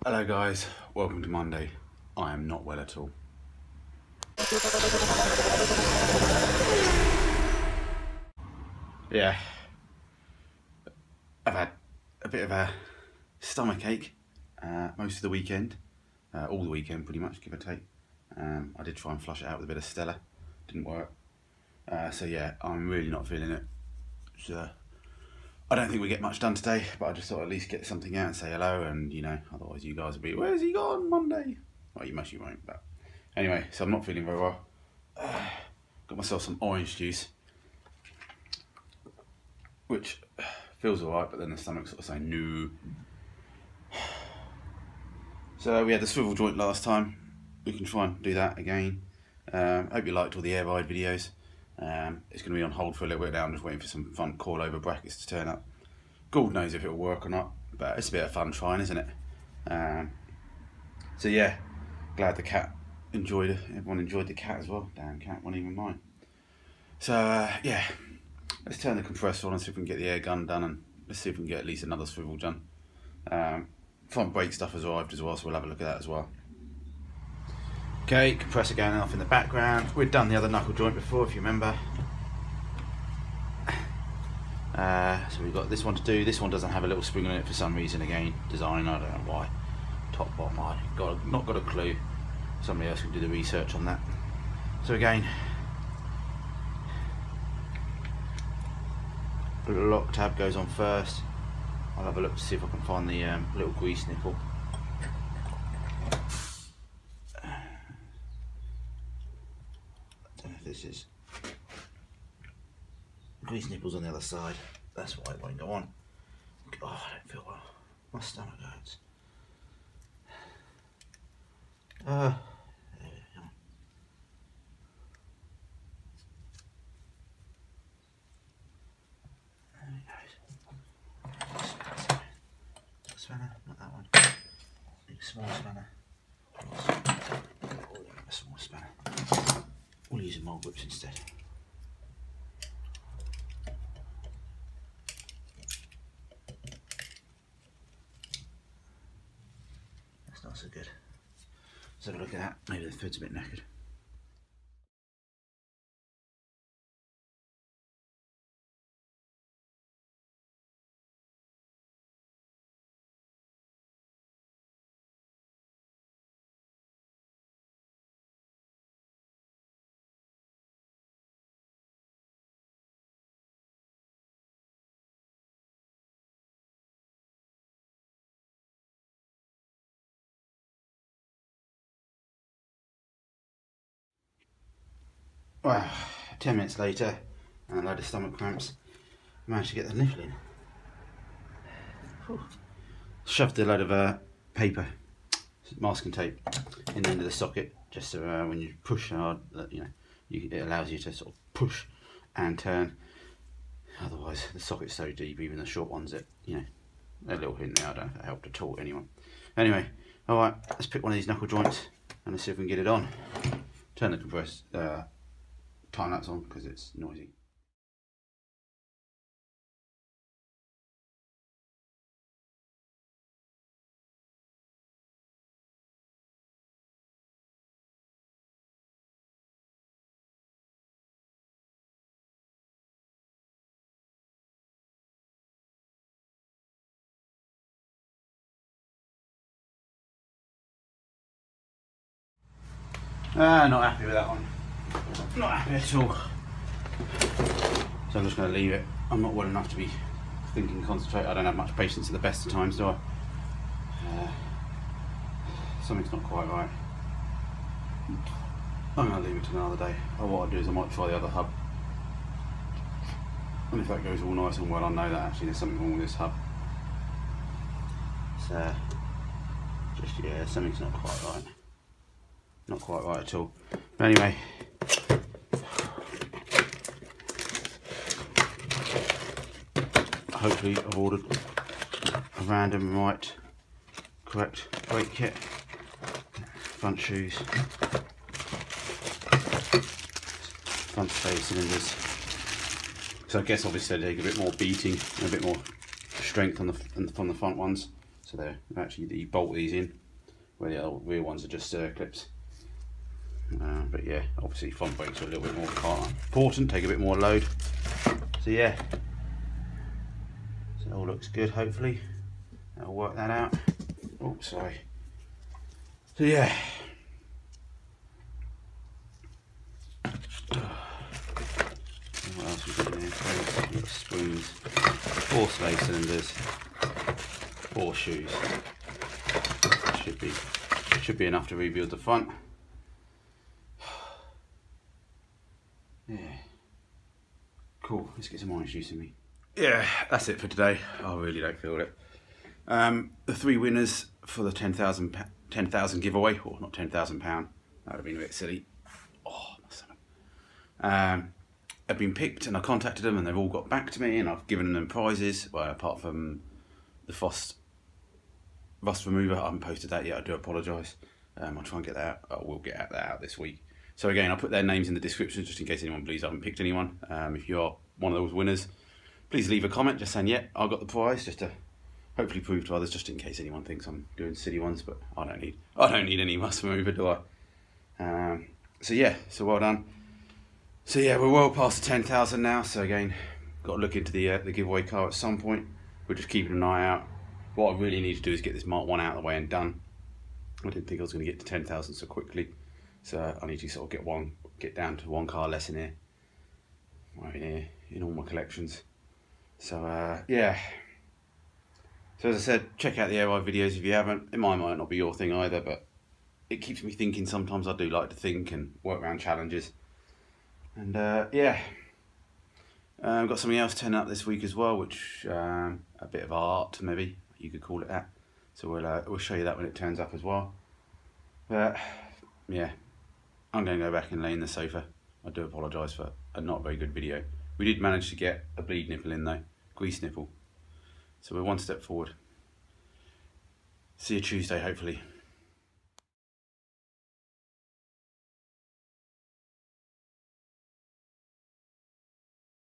Hello guys, welcome to Monday. I am not well at all. Yeah, I've had a bit of a stomach ache most of the weekend, all the weekend pretty much, give or take. I did try and flush it out with a bit of Stella, didn't work. So yeah, I'm really not feeling it. So I don't think we get much done today, but I just thought I'd at least get something out and say hello, and you know, otherwise you guys will be, where's he gone Monday? Well, you won't, but anyway, so I'm not feeling very well. Got myself some orange juice, which feels alright, but then the stomach's sort of saying no. So we had the swivel joint last time. We can try and do that again. Hope you liked all the air ride videos. It's going to be on hold for a little bit now. I'm just waiting for some front coilover brackets to turn up. God knows if it'll work or not, but it's a bit of fun trying, isn't it? So yeah, glad the cat enjoyed it. Everyone enjoyed the cat as well. Damn cat, wasn't even mine. So yeah, let's turn the compressor on and see if we can get the air gun done, and let's see if we can get at least another swivel done. Front brake stuff has arrived as well, so we'll have a look at that as well. Okay, compressor going off in the background. We've done the other knuckle joint before, if you remember. So we've got this one to do. This one doesn't have a little spring on it for some reason. Again, design, I don't know why. Top, bottom, not got a clue. Somebody else can do the research on that. So again, the little lock tab goes on first. I'll have a look to see if I can find the little grease nipple. This is grease nipples on the other side. That's why it won't go on. Oh, I don't feel well. My stomach hurts. There we go. There we go. Spanner, not that one. Need a small spanner. A small spanner. We'll use mold whips instead. That's not so good. Let's have a look at that. Maybe the foot's a bit knackered. Well, 10 minutes later, and a load of stomach cramps, managed to get the nipple in. Whew. Shoved a load of paper, masking tape, in the end of the socket, just so when you push hard, you know, it allows you to sort of push and turn. Otherwise, the socket's so deep, even the short ones, that, you know, a little hint there, I don't know if that helped at all anyone. Anyway, alright, let's pick one of these knuckle joints and let's see if we can get it on. Turn the compressor, time lapse on because it's noisy. Not happy with that one. Not happy at all. So I'm just going to leave it. I'm not well enough to be thinking, concentrate. I don't have much patience at the best of times, do I? Something's not quite right. I'm going to leave it to another day. Or what I'll do is I might try the other hub. And if that goes all nice and well, I know that actually there's something wrong with this hub. So, just, yeah, something's not quite right. Not quite right at all. But anyway, hopefully I've ordered a random right correct brake kit, front shoes, front spade cylinders. So I guess obviously they take a bit more beating and a bit more strength on the from the front ones. So they're actually, you bolt these in, where the other rear ones are just clips. But yeah, obviously front brakes are a little bit more important, take a bit more load. So yeah, so it all looks good, hopefully. That'll work that out. Oh, sorry. So yeah. What else we got in here? We've got springs, 4 slave cylinders, 4 shoes. Should be enough to rebuild the front. Yeah. Cool. Let's get some orange juice in me. Yeah, that's it for today. I really don't feel it. The 3 winners for the 10,000 giveaway, or not £10,000. That would have been a bit silly. Oh, my stomach. Have been picked, and I contacted them, and they've all got back to me, and I've given them prizes. Well, apart from the rust remover, I haven't posted that yet. I do apologise. I'll try and get that out. I will get that out this week. So again, I'll put their names in the description just in case anyone believes I haven't picked anyone. If you're one of those winners, please leave a comment just saying, yeah, I got the prize, just to hopefully prove to others, just in case anyone thinks I'm doing silly ones. But I don't need any rust remover, do I? So yeah, so well done. So yeah, we're well past the 10,000 now. So again, got to look into the giveaway car at some point. We're just keeping an eye out. What I really need to do is get this Mark 1 out of the way and done. I didn't think I was going to get to 10,000 so quickly. So I need to sort of get down to 1 car less in here, right here in all my collections. So yeah. So as I said, check out the AI videos if you haven't. It might not be your thing either, but it keeps me thinking. Sometimes I do like to think and work around challenges. And yeah, I've got something else turning up this week as well, which a bit of art, maybe you could call it that. So we'll show you that when it turns up as well. But yeah, I'm going to go back and lay in the sofa. I do apologise for a not very good video. We did manage to get a bleed nipple in though, grease nipple. So we're 1 step forward. See you Tuesday, hopefully.